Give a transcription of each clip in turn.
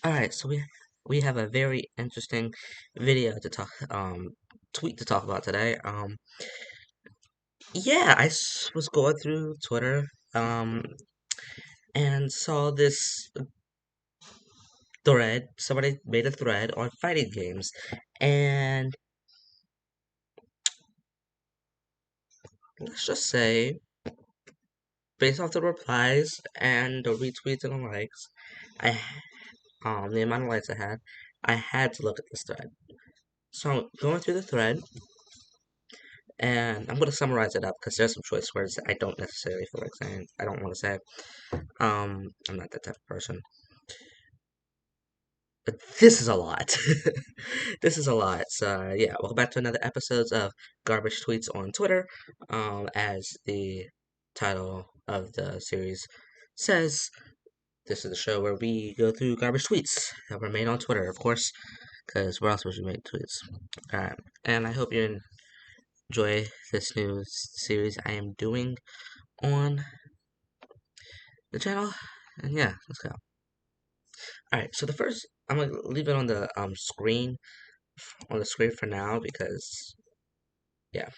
Alright, so we have a very interesting video to talk tweet to talk about today. Yeah, was going through Twitter and saw this thread. Somebody made a thread on fighting games, and let's just say, based off the replies and the retweets and the likes, I the amount of likes I had to look at this thread. So I'm going through the thread, and I'm going to summarize it up because there's some choice words that I don't necessarily feel like saying. I don't want to say. I'm not that type of person. But this is a lot. This is a lot. So yeah, welcome back to another episode of Garbage Tweets on Twitter. As the title of the series says, this is the show where we go through garbage tweets that were made on Twitter, of course, because where else would you make tweets? Alright, and I hope you enjoy this new series I am doing on the channel. And yeah, let's go. Alright, so the first, I'm gonna leave it on the screen for now because, yeah.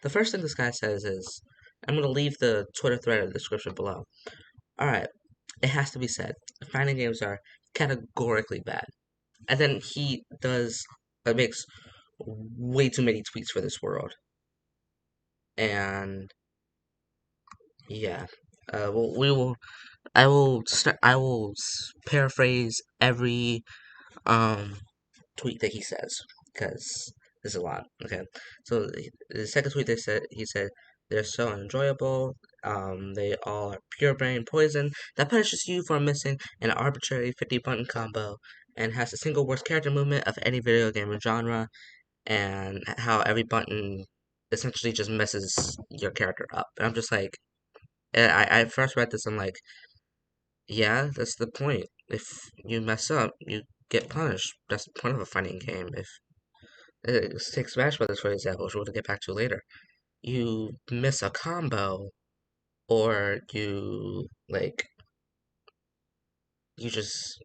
The first thing this guy says is, I'm gonna leave the Twitter thread in the description below. Alright, it has to be said, fighting games are categorically bad. And then makes way too many tweets for this world. And, yeah. We will, I will paraphrase every, um, tweet that he says because there's a lot. Okay, so the second tweet he said they're so enjoyable. They all are pure brain poison that punishes you for missing an arbitrary 50 button combo and has the single worst character movement of any video game genre, and how every button essentially just messes your character up. And I'm just like, I first read this, I'm like, yeah, that's the point. If you mess up, you get punished. That's the point of a fighting game. If take Smash Brothers for example, which we'll get back to later. You miss a combo, or you just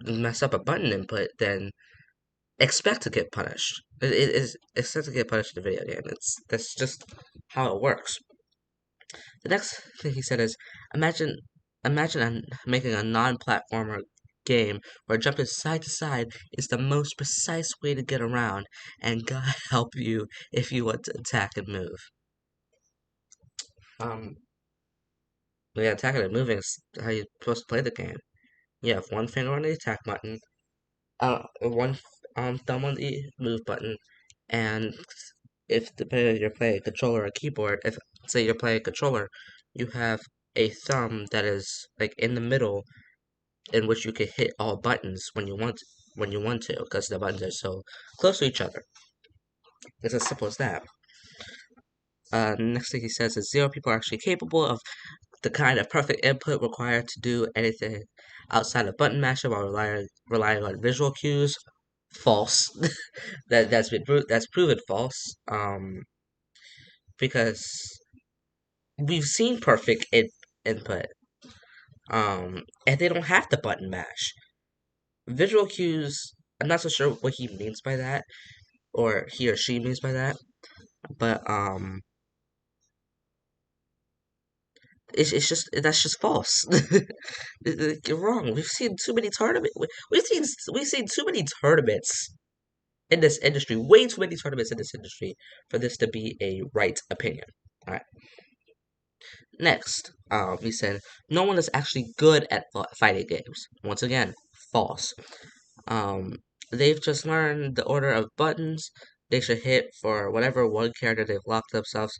mess up a button input, then expect to get punished. It is expect to get punished in a video game. That's just how it works. The next thing he said is, imagine making a non-platformer game where jumping side to side is the most precise way to get around, and God help you if you want to attack and move. Um, yeah, attacking and moving is how you're supposed to play the game. You have one finger on the attack button, one thumb on the move button, and if depending if you're playing a controller or keyboard, if say you're playing a controller, you have a thumb that is like in the middle, in which you can hit all buttons when you want to, because the buttons are so close to each other. It's as simple as that. Next thing he says is zero people are actually capable of the kind of perfect input required to do anything outside of button mashing while relying on visual cues. False. That's proven false. Because we've seen perfect input. And they don't have to button mash. Visual cues. I'm not so sure what he means by that, or he or she means by that, but it's just that's just false. You're wrong. We've seen too many tournaments. We've seen too many tournaments in this industry. Way too many tournaments in this industry for this to be a right opinion. All right. Next, he said no one is actually good at fighting games. Once again, false. Um, they've just learned the order of buttons they should hit for whatever one character they've locked themselves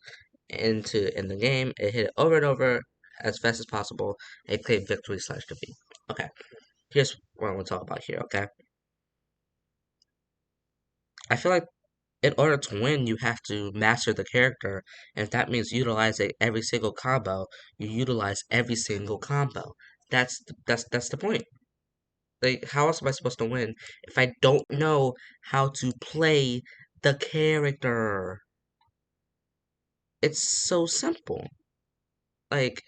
into in the game, and hit it over and over as fast as possible and claim victory/defeat. Okay, here's what I want to talk about here, okay? I feel like in order to win, you have to master the character, and if that means utilizing every single combo, you utilize every single combo. That's the point. Like, how else am I supposed to win if I don't know how to play the character? It's so simple. Like,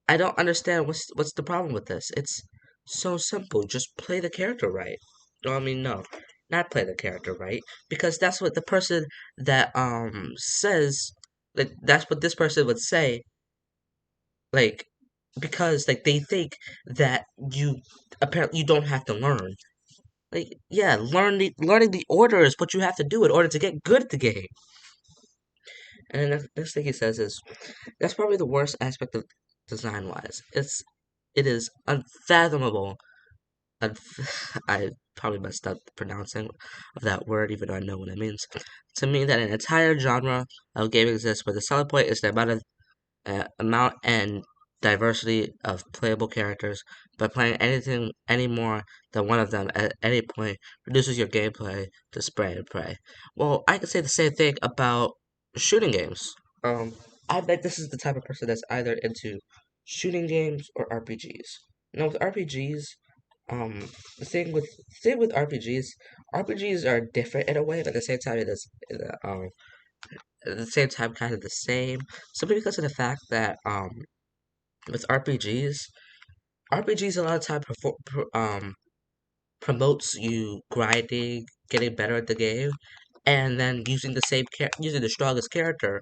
I don't understand what's the problem with this. It's so simple. Just play the character right. No, I mean no, not play the character right because that's what the person that says like that's what this person would say like because like they think that you apparently you don't have to learn. Like yeah, learning the order is what you have to do in order to get good at the game. And then the next thing he says is that's probably the worst aspect of design wise. It is unfathomable. I probably messed up the pronouncing of that word, even though I know what it means. To mean that an entire genre of game exists where the selling point is the amount and diversity of playable characters, but playing anything any more than one of them at any point reduces your gameplay to spray and pray. Well, I could say the same thing about shooting games. I bet this is the type of person that's either into shooting games or RPGs. Now with RPGs, the thing with RPGs are different in a way, but at the same time it is at the same time kind of the same. Simply because of the fact that with RPGs a lot of time promotes you grinding, getting better at the game, and then using the strongest character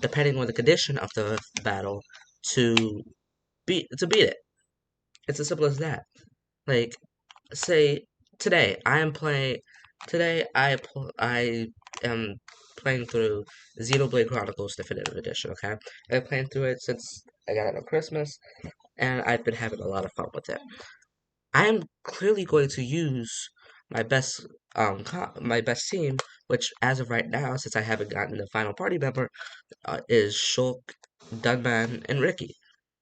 depending on the condition of the battle to beat it. It's as simple as that. Like say today I am playing I am playing through Xenoblade Chronicles Definitive Edition. Okay, I've been playing through it since I got it on Christmas, and I've been having a lot of fun with it. I am clearly going to use my best my best team, which as of right now, since I haven't gotten the final party member, is Shulk, Dunman, and Ricky.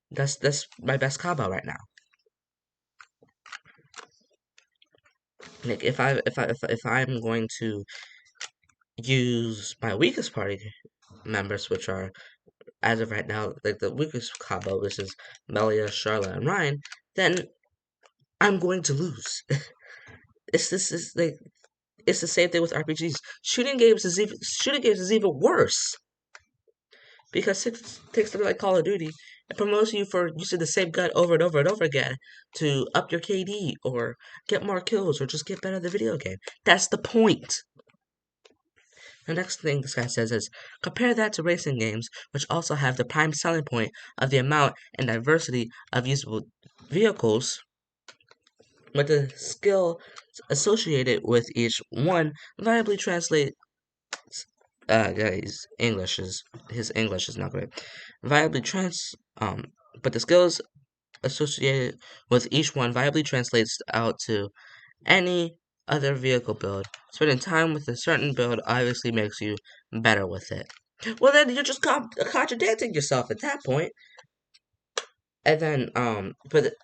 That's my best combo right now. Like if I'm going to use my weakest party members, which are as of right now like the weakest combo, which is Melia, Charlotte, and Ryan, then I'm going to lose. It's this is like it's the same thing with RPGs. Shooting games is even worse because it takes something like Call of Duty and promotes you for using the same gun over and over and over again to up your KD or get more kills or just get better at the video game. That's the point. The next thing this guy says is compare that to racing games, which also have the prime selling point of the amount and diversity of usable vehicles, but the skill associated with each one variably translate. Yeah, his English is not great. Viably trans but the skills associated with each one viably translates out to any other vehicle build. Spending time with a certain build obviously makes you better with it. Well, then you're just contradicting yourself at that point. And then, I'm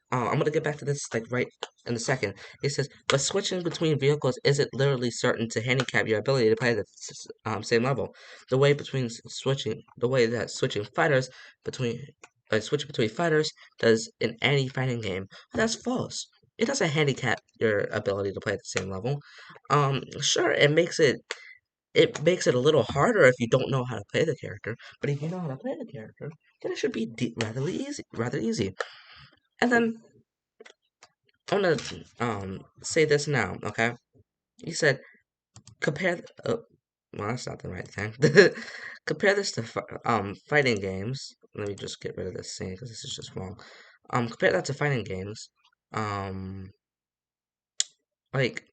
gonna get back to this like right in a second. It says, but switching between vehicles isn't literally certain to handicap your ability to play at the same level. The way that switching between fighters does in any fighting game, that's false. It doesn't handicap your ability to play at the same level. Sure, it makes it a little harder if you don't know how to play the character, but if you know how to play the character, then it should be rather easy. And then I'm gonna say this now, okay? You said compare. Well, that's not the right thing. Compare this to fighting games. Let me just get rid of this scene because this is just wrong. Compare that to fighting games. Um, like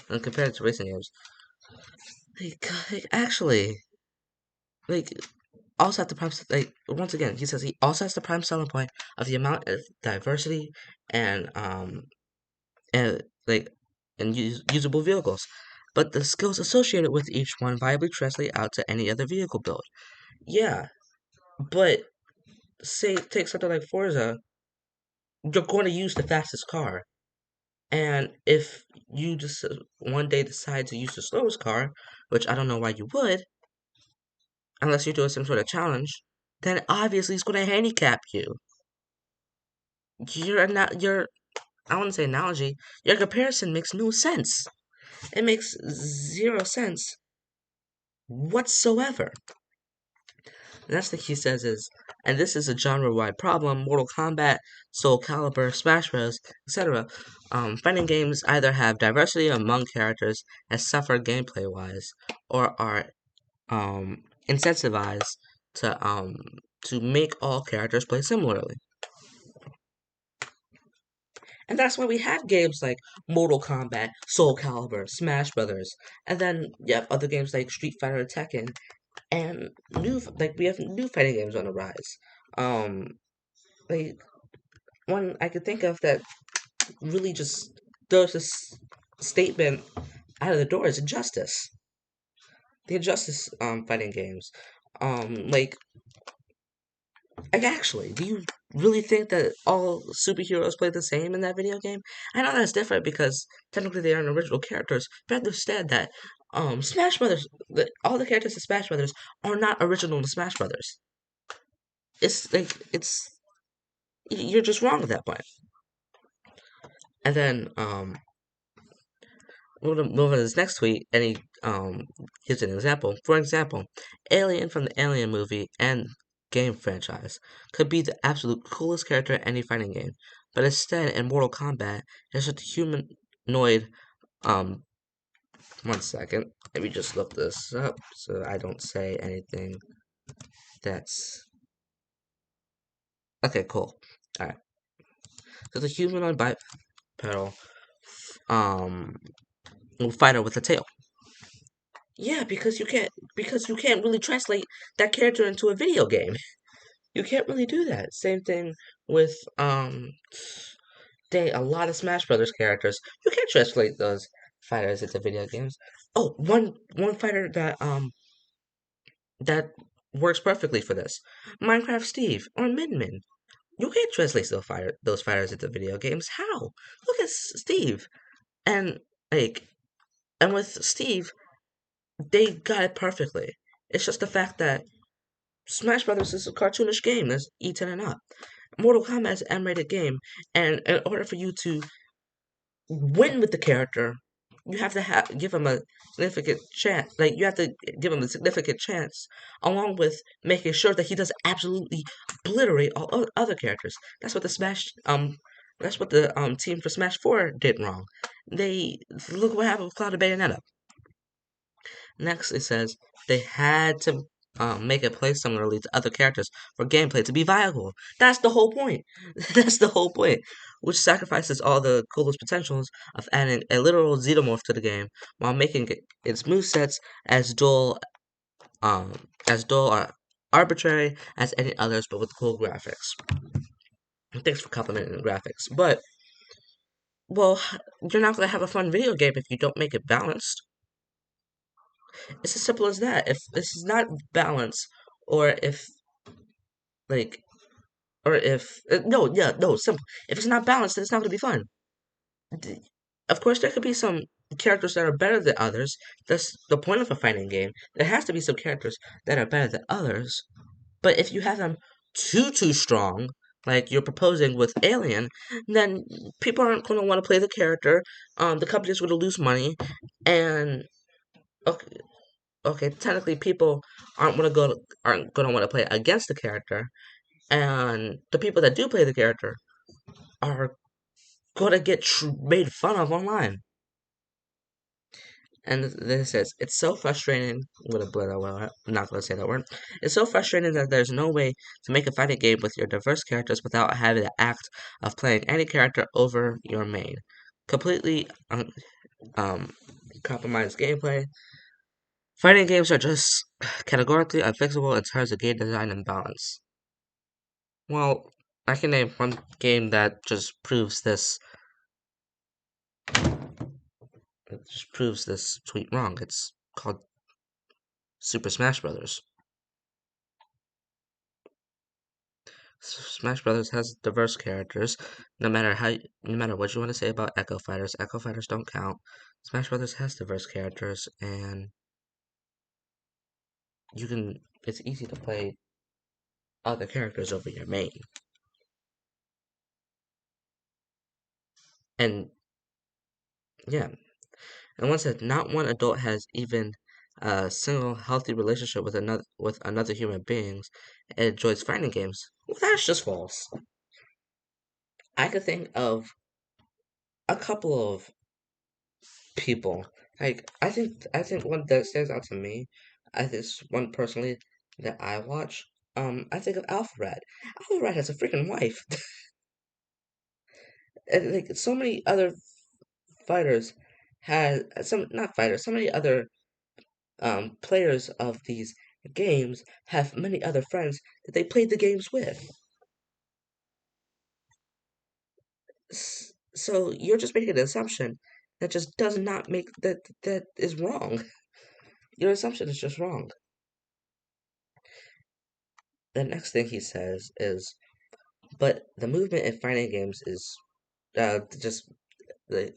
and compare it to racing games. Like actually, like also at the prime like once again he says he also has the prime selling point of the amount of diversity and and like and usable vehicles, but the skills associated with each one viably translate out to any other vehicle build. Yeah, but say take something like Forza, you're going to use the fastest car, and if you just one day decide to use the slowest car, which I don't know why you would, unless you're doing some sort of challenge, then obviously it's going to handicap you. Your I want to say analogy. Your comparison makes no sense. It makes zero sense whatsoever. The next thing he says is, and this is a genre-wide problem, Mortal Kombat, Soul Calibur, Smash Bros., etc. Fighting games either have diversity among characters that suffer gameplay-wise, or are incentivized to make all characters play similarly. And that's why we have games like Mortal Kombat, Soul Calibur, Smash Brothers, and then you have other games like Street Fighter and Tekken, and we have new fighting games on the rise. Um, like one I could think of that really just throws this statement out of the door is Injustice. The Injustice fighting games. Like actually, do you really think that all superheroes play the same in that video game? I know that's different because technically they aren't original characters, but understand that Smash Brothers, all the characters in Smash Brothers are not original to Smash Brothers. It's like you're just wrong at that point. And then move on to this next tweet, and he gives an example. For example, Alien from the Alien movie and game franchise could be the absolute coolest character in any fighting game, but instead in Mortal Kombat, it's just a humanoid. Um, one second, let me just look this up so I don't say anything that's okay. Cool. All right, so the humanoid bipedal um fighter with a tail. Yeah, because you can't really translate that character into a video game. You can't really do that. Same thing with a lot of Smash Brothers characters. You can't translate those fighters into video games. Oh, one fighter that works perfectly for this. Minecraft Steve or Min Min. You can't translate those fighters into video games. How? Look at Steve. And like and with Steve, they got it perfectly. It's just the fact that Smash Brothers is a cartoonish game that's eaten and up. Mortal Kombat is an M-rated game, and in order for you to win with the character, you have to give him a significant chance. Like you have to give him a significant chance, along with making sure that he doesn't absolutely obliterate all other characters. That's what the team for Smash 4 did wrong. They look what happened with Cloud and Bayonetta. Next, it says they had to make it play similarly to other characters for gameplay to be viable. That's the whole point. That's the whole point. Which sacrifices all the coolest potentials of adding a literal xenomorph to the game while making its movesets um, as dull or arbitrary as any others, but with cool graphics. Thanks for complimenting the graphics. But, well, you're not going to have a fun video game if you don't make it balanced. It's as simple as that. If this is not balanced, or if like, or if no, yeah, no, simple. If it's not balanced, then it's not gonna be fun. Of course, there could be some characters that are better than others. That's the point of a fighting game. There has to be some characters that are better than others. But if you have them too strong, like you're proposing with Alien, then people aren't going to want to play the character. The company's going to lose money, and okay, okay, technically people aren't gonna want to play against the character, and the people that do play the character are gonna get made fun of online. And then it says it's so frustrating. I'm gonna blur that word. I'm not gonna say that word. It's so frustrating that there's no way to make a fighting game with your diverse characters without having the act of playing any character over your main. Completely um compromised gameplay. Fighting games are just categorically unfixable in terms of game design and balance. Well, I can name one game that just proves this. It just proves this tweet wrong. It's called Super Smash Brothers. Smash Brothers has diverse characters. No matter what you want to say about Echo Fighters don't count. Smash Brothers has diverse characters, and you can. It's easy to play other characters over your main. And yeah, and once said, not one adult has even a single healthy relationship with another human beings and enjoys fighting games. Well, that's just false. I could think of a couple of people. Like I think one that stands out to me, I this one personally that I watch. I think of Alpharad. Alpharad has a freaking wife, and like so many other fighters had some not fighters. So many other players of these games have many other friends that they played the games with. So you're just making an assumption that just does not make that is wrong. Your assumption is just wrong. The next thing he says is, but the movement in fighting games is just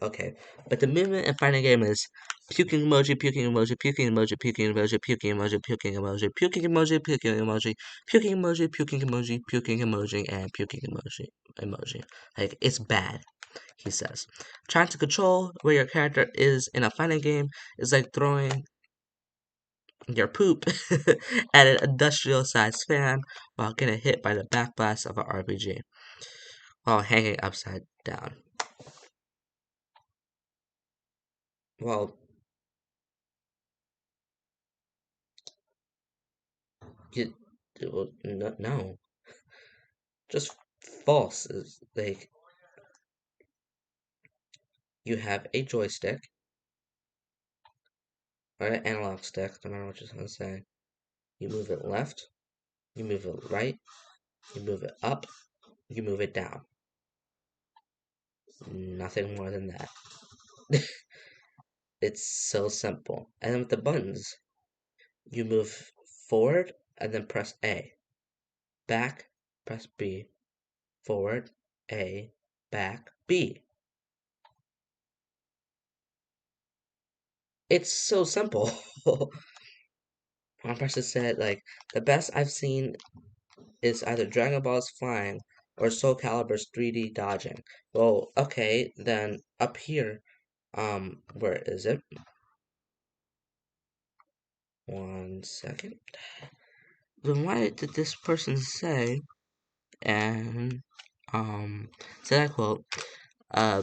okay. But the movement in fighting game is puking emoji, puking emoji, puking emoji, puking emoji, puking emoji, puking emoji, puking emoji, puking emoji, puking emoji, puking emoji, puking emoji, and puking emoji. Like it's bad. He says, trying to control where your character is in a fighting game is like throwing your poop at an industrial-sized fan while getting hit by the backblast of an RPG while hanging upside down. Well, you, well, no, just false. Is like you have a joystick or an analog stick, no matter what you're gonna say. You move it left, you move it right, you move it up, you move it down. Nothing more than that. It's so simple. And then with the buttons, you move forward and then press A. Back, press B. Forward, A. Back, B. It's so simple. One person said, like, the best I've seen is either Dragon Ball's flying or Soul Calibur's 3D dodging. Well, okay, then up here, where is it? One second. Then why did this person say, and, say that quote, uh,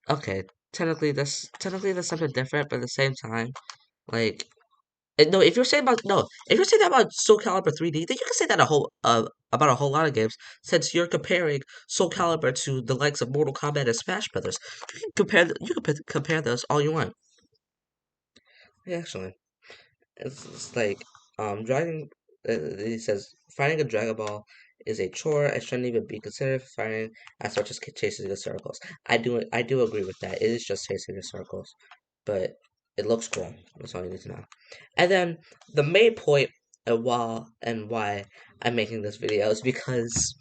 okay, technically that's something different, but at the same time, like, no, if you're saying that about Soul Calibur 3D, then you can say that about a whole lot of games, since you're comparing Soul Calibur to the likes of Mortal Kombat and Smash Brothers. You can compare those all you want. Yeah, actually, it's like dragging. He says fighting a Dragon Ball is a chore. It shouldn't even be considered fighting as much as chasing the circles. I do agree with that. It is just chasing the circles, but it looks cool. That's all you need to know. And then the main point and why I'm making this video is because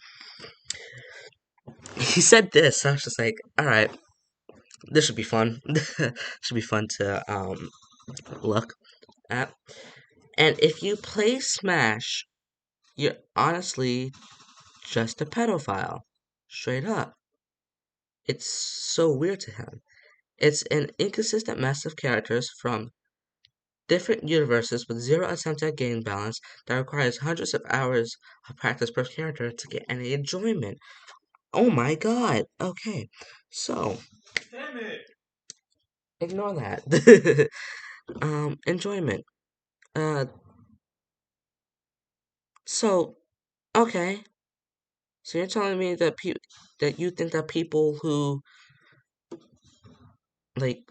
he said this. I was just like, all right, this should be fun. Should be fun to look at. And if you play Smash, you're honestly just a pedophile. Straight up. It's so weird to him. It's an inconsistent mess of characters from different universes with zero attempt at game balance that requires hundreds of hours of practice per character to get any enjoyment. Oh my god. Okay. So, ignore that. Enjoyment. Uh, so, okay. So you're telling me that that you think that like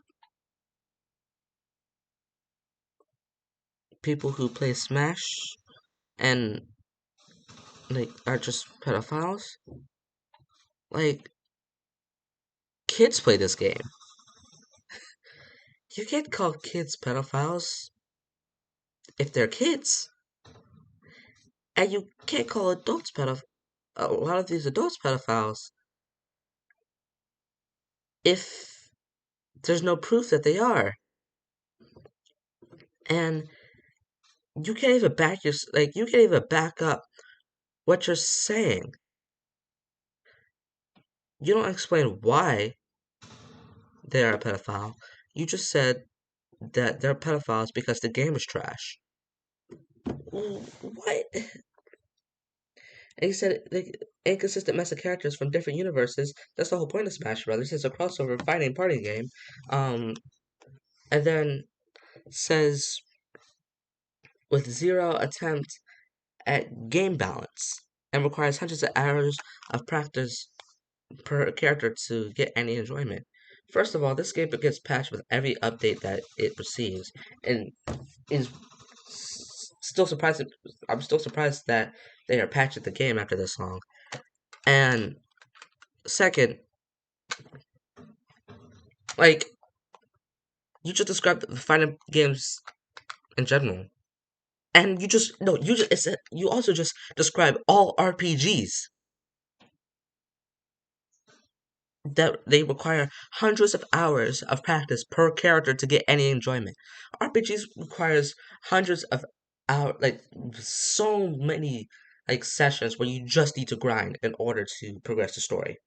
people who play Smash and like are just pedophiles? Like kids play this game. You can't call kids pedophiles if they're kids. And you can't call adults pedophiles. A lot of these adults pedophiles if there's no proof that they are. And you can't even you can't even back up what you're saying. You don't explain why they are a pedophile. You just said that they're pedophiles because the game is trash. What? And he said like inconsistent mess of characters from different universes. That's the whole point of Smash Brothers. It's a crossover fighting party game. Um, and then says with zero attempt at game balance and requires hundreds of hours of practice per character to get any enjoyment. First of all, this game gets patched with every update that it receives, and is still surprised. I'm still surprised that they are patching the game after this long. And second, like you just described the fighting games in general, and you just no, you just you also just describe all RPGs that they require hundreds of hours of practice per character to get any enjoyment. RPGs requires hundreds of hours, like so many like sessions where you just need to grind in order to progress the story,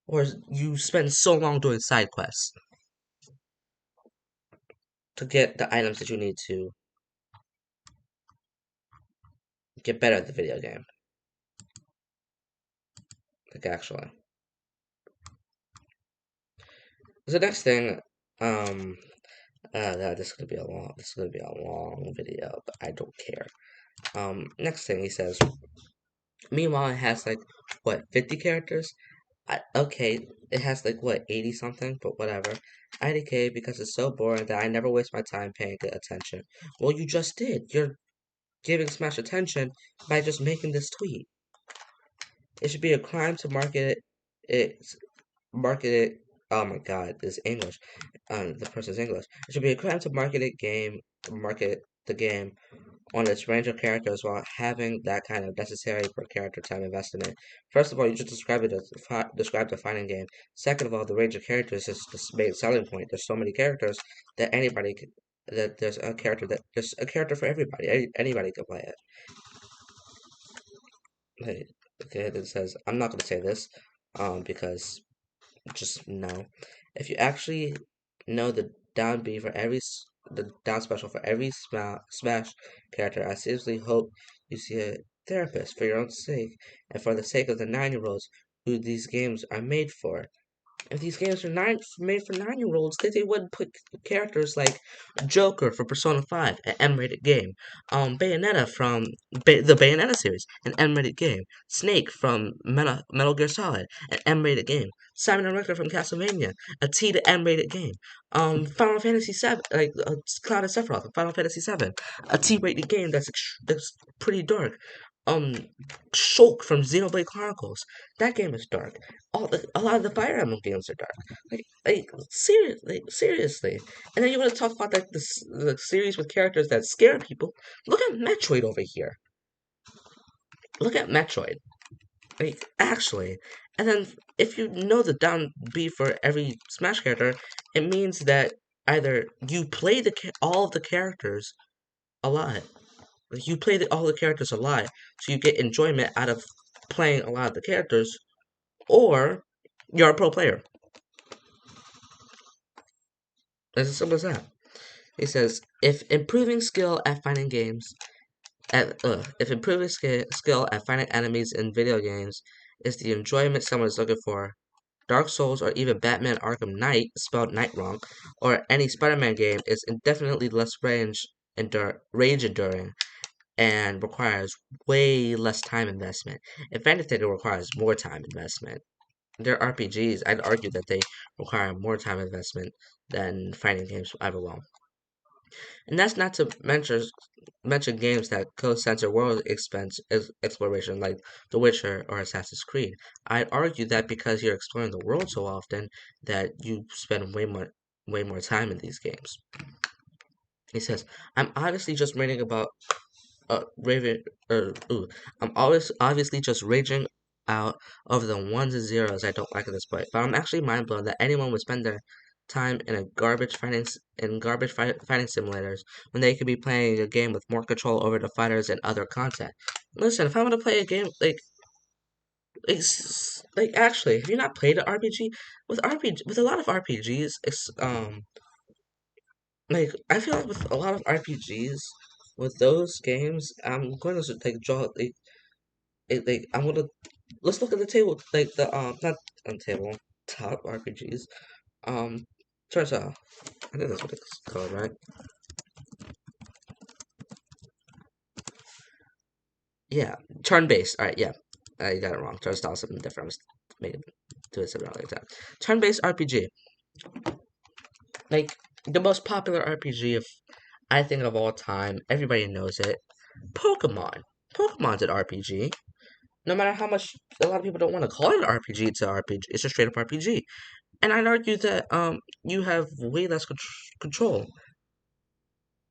or you spend so long doing side quests to get the items that you need to get better at the video game. Like actually, the next thing, um, this is gonna be a long, video, but I don't care. Next thing he says. Meanwhile, it has like what 50 characters. Okay, it has like what 80 something, but whatever. IDK because it's so boring that I never waste my time paying good attention. Well, you just did. You're giving Smash attention by just making this tweet. It should be a crime to market it. Market it. Oh my God, this English. The person's English. It should be a crime to market the game on its range of characters while having that kind of necessary per character time invested in it. First of all, you just described it as described a fighting game. Second of all, the range of characters is the main selling point. There's so many characters that anybody can, that there's a character for everybody. Anybody can play it. Hey, okay, it says I'm not gonna say this, because just no. If you actually know the down B for the down special for every Smash character, I seriously hope you see a therapist for your own sake and for the sake of the 9-year-olds who these games are made for. If these games are made for 9-year-olds, they would put characters like Joker for Persona 5, an M-rated game. Bayonetta from the Bayonetta series, an M-rated game. Snake from Metal Gear Solid, an M-rated game. Simon and Richter from Castlevania, a T to M-rated game. Final Fantasy 7, like Cloud and Sephiroth, Final Fantasy 7, a T-rated game that's pretty dark. Um, Shulk from Xenoblade Chronicles, that game is dark. A lot of the Fire Emblem games are dark. Seriously. And then you want to talk about like the series with characters that scare people. Look at Metroid over here. Look at Metroid. Like actually, and then if you know the down B for every Smash character, it means that either you play all of the characters a lot. Like you play all the characters a lot, so you get enjoyment out of playing a lot of the characters, or you're a pro player. It's as simple as that. He says, if improving skill at finding skill at finding enemies in video games is the enjoyment someone is looking for, Dark Souls or even Batman Arkham Knight, spelled Knight wrong, or any Spider-Man game is indefinitely less rage enduring and requires way less time investment. If anything, it requires more time investment. Their RPGs, I'd argue that they require more time investment than fighting games ever will. And that's not to mention games that co-censor exploration like The Witcher or Assassin's Creed. I'd argue that because you're exploring the world so often that you spend way more time in these games. He says, I'm honestly just reading about raving I'm always obviously just raging out over the ones and zeros I don't like at this point. But I'm actually mind blown that anyone would spend their time in fighting simulators when they could be playing a game with more control over the fighters and other content. Listen, if I want to play a game like actually, have you not played an RPG with a lot of RPGs? Like I feel like with a lot of RPGs, with those games, I'm going to like draw like I'm gonna let's look at the table like the not on table top RPGs. Um, turns out I think that's what it's called, right? Yeah, turn based. All right, yeah, I got it wrong. Turnstile something different. I was making doing something wrong like that. Turn based RPG, like the most popular RPG of I think of all time. Everybody knows it. Pokemon. Pokemon's an RPG. No matter how much a lot of people don't want to call it an RPG, it's an RPG. It's a straight up RPG. And I'd argue that you have way less control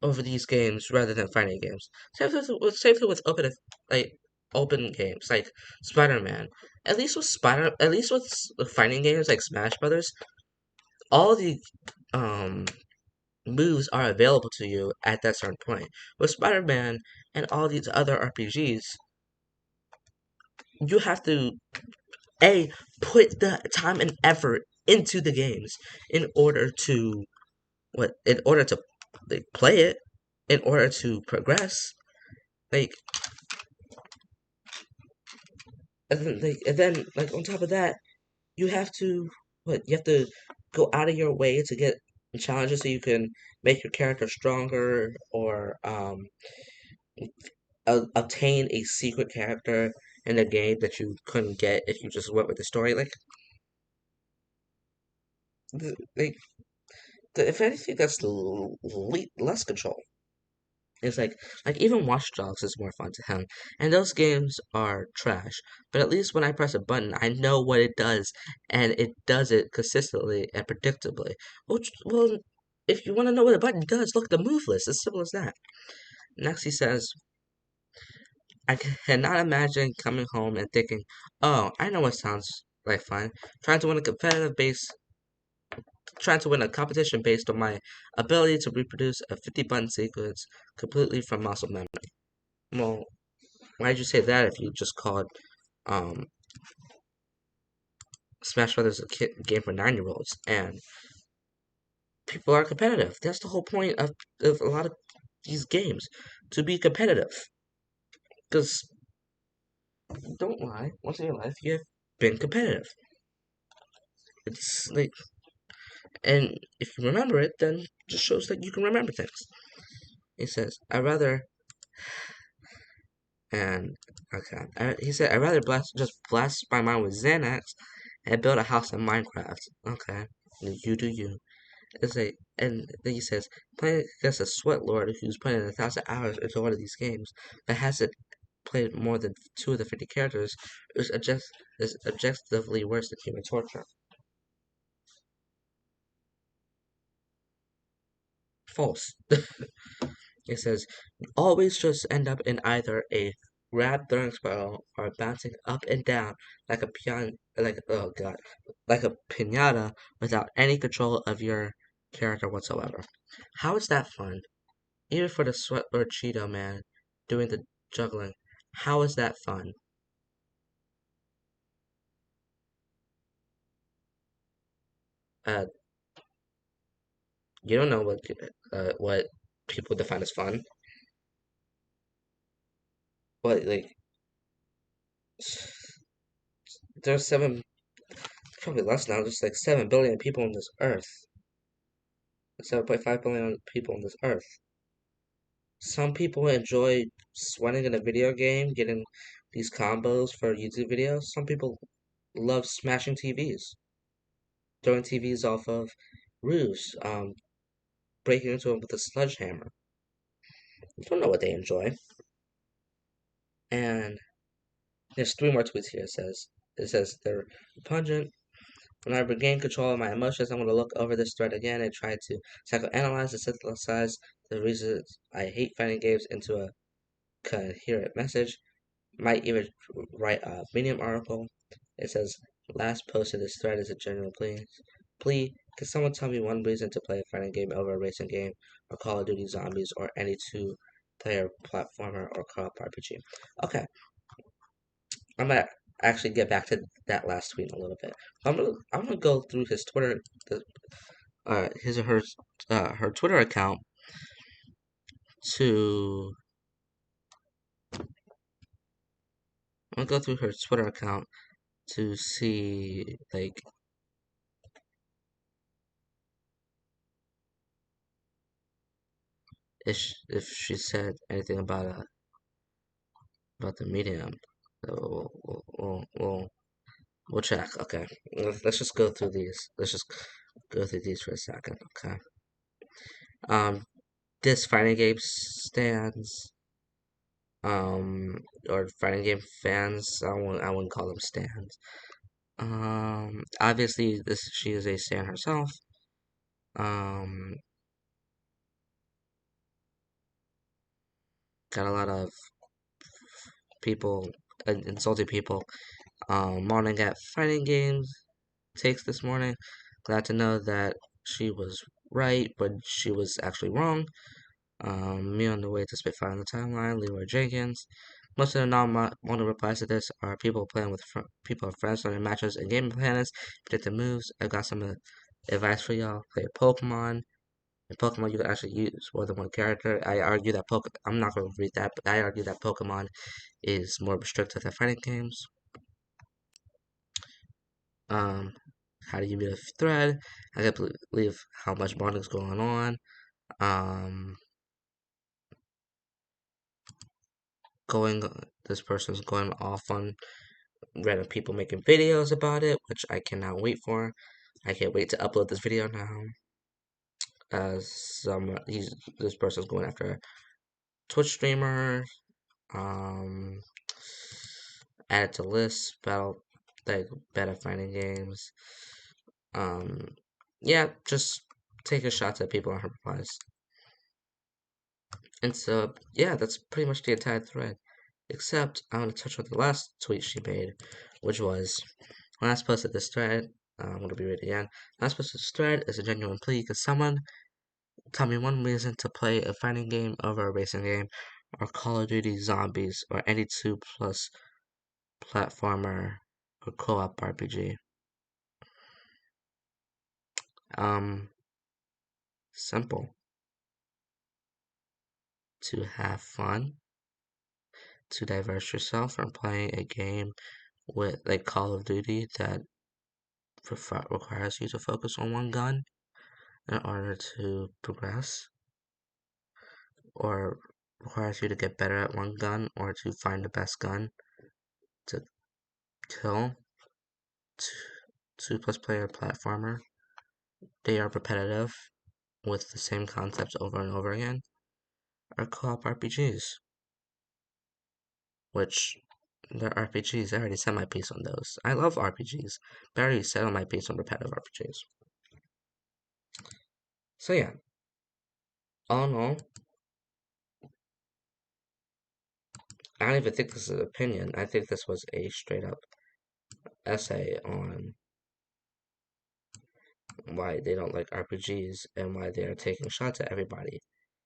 over these games rather than fighting games. Same thing with open games like Spider-Man. At least with fighting games like Smash Brothers, all the um moves are available to you at that certain point. With Spider-Man and all these other RPGs, you have to a put the time and effort into the games in order to in order to like play it, in order to progress. Like and then on top of that, you have to you have to go out of your way to get challenges so you can make your character stronger or obtain a secret character in the game that you couldn't get if you just went with the story. Like if anything, that's less control. It's like even Watch Dogs is more fun to him, and those games are trash. But at least when I press a button, I know what it does, and it does it consistently and predictably. Well, if you want to know what a button does, look at the move list. As simple as that. Next, he says, "I cannot imagine coming home and thinking, oh, I know what sounds like fun. Trying to win a competitive base trying to win a competition based on my ability to reproduce a 50 button sequence completely from muscle memory." Well, why'd you say that if you just called um, Smash Brothers a game for 9-year-olds? And people are competitive. That's the whole point of a lot of these games, to be competitive. Because, don't lie, once in your life, you have been competitive. It's like, and if you remember it, then it just shows that you can remember things. He says, and okay, he said, I'd rather just blast my mind with Xanax and build a house in Minecraft. Okay, you do you. It's like, and then he says, playing against a sweat lord who's put in 1,000 hours into one of these games, but hasn't played more than 2 of the 50 characters, is objectively worse than human torture. False. It says, you always just end up in either a grab throwing spiral or bouncing up and down like a oh god, like a pinata without any control of your character whatsoever. How is that fun? Even for the sweat lord Cheeto man doing the juggling, how is that fun? Uh, you don't know what people define as fun. What like there's probably less now, just like 7 billion people on this earth. 7.5 billion people on this earth. Some people enjoy sweating in a video game, getting these combos for YouTube videos. Some people love smashing TVs, throwing TVs off of roofs, breaking into them with a sledgehammer. You don't know what they enjoy. And there's 3 more tweets here. It says they're pungent. When I regain control of my emotions, I'm going to look over this thread again and try to psychoanalyze and synthesize the reasons I hate fighting games into a coherent message. Might even write a Medium article. It says, last post of this thread is a genuine plea. Can someone tell me one reason to play a fighting game over a racing game, or Call of Duty Zombies, or any two-player platformer or co-op RPG? Okay, I'm gonna actually get back to that last tweet in a little bit. I'm gonna go through his Twitter, his or her her Twitter account to. I'll go through her Twitter account to see like if she said anything about the medium. So we'll check. Okay, let's just go through these. Let's just go through these for a second. Okay. Um, this fighting game stands. Or fighting game fans. I wouldn't call them stands. Obviously, this she is a stan herself. Um, got a lot of people, insulting people, mourning at fighting games takes this morning. Glad to know that she was right, but she was actually wrong. Me on the way to Spitfire on the timeline, Leroy Jenkins. Most of the non-modern replies to this are people playing with people and friends learning matches and game mechanics, predicting moves. I got some advice for y'all. Play Pokemon. In Pokemon, you can actually use more than one character. I argue that I'm not going to read that, but I argue that Pokemon is more restricted than fighting games. Um, how do you meet a thread? I can't believe how much bonding is going on. Um, going, this person's going off on random people making videos about it, which I cannot wait for. I can't wait to upload this video now. As this person's going after Twitch streamer. Um, add to list battle like better fighting games. Um, yeah, just take a shot at people on her replies. And so, yeah, that's pretty much the entire thread. Except, I want to touch on the last tweet she made, which was, when I posted this thread, I'm going to be reading again. Last posted this thread is a genuine plea. Could someone tell me one reason to play a fighting game over a racing game, or Call of Duty Zombies, or any 2+ platformer or co-op RPG? Um, Simple. To have fun, to diverse yourself from playing a game with like Call of Duty that requires you to focus on one gun in order to progress, or requires you to get better at one gun or to find the best gun to kill. Two plus player platformer. They are repetitive with the same concepts over and over again. Are co-op RPGs, which they're RPGs. I already said my piece on those. I love RPGs, but I already said on my piece on repetitive RPGs. So yeah, all in all, I don't even think this is an opinion. I think this was a straight up essay on why they don't like RPGs and why they are taking shots at everybody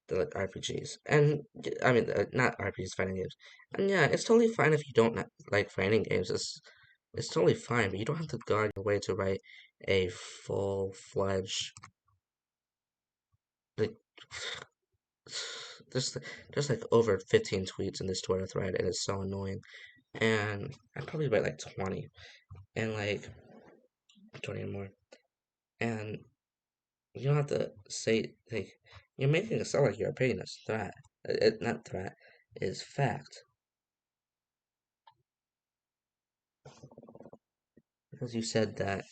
that like RPGs. And I mean, not RPGs, fighting games. And yeah, it's totally fine if you don't like fighting games. It's totally fine, but you don't have to go out your way to write a full-fledged like. There's there's like over 15 tweets in this Twitter thread, and it's so annoying. And I probably write like 20, and like 20 or more. And you don't have to say like you're making it sound like your opinion is threat. Not threat, is fact. Because you said that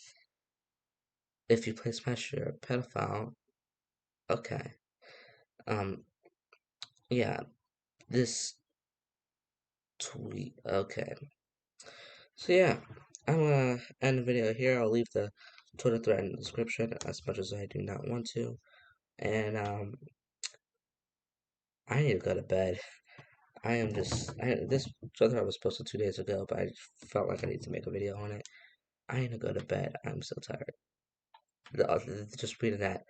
if you play Smash, you're a pedophile. Okay. Um. Yeah. This tweet. Okay. So yeah, I'm gonna end the video here. I'll leave the Twitter thread in the description as much as I do not want to. And I need to go to bed. This Twitter thread was posted 2 days ago, but I felt like I need to make a video on it. I need to go to bed. I'm so tired. Just reading that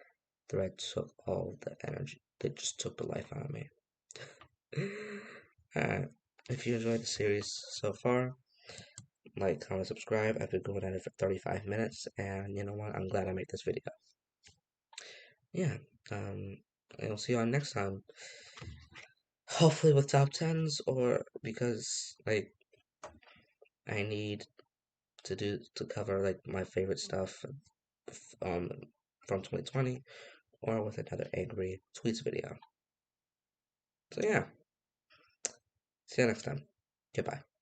thread took all the energy. It just took the life out of me. If you enjoyed the series so far, like, comment, subscribe. I've been going at it for 35 minutes, and you know what? I'm glad I made this video. Yeah. Um, and we'll see you on next time. Hopefully with top tens, or because like I need to cover like my favorite stuff um from 2020, or with another angry tweets video. So yeah, see you next time. Goodbye.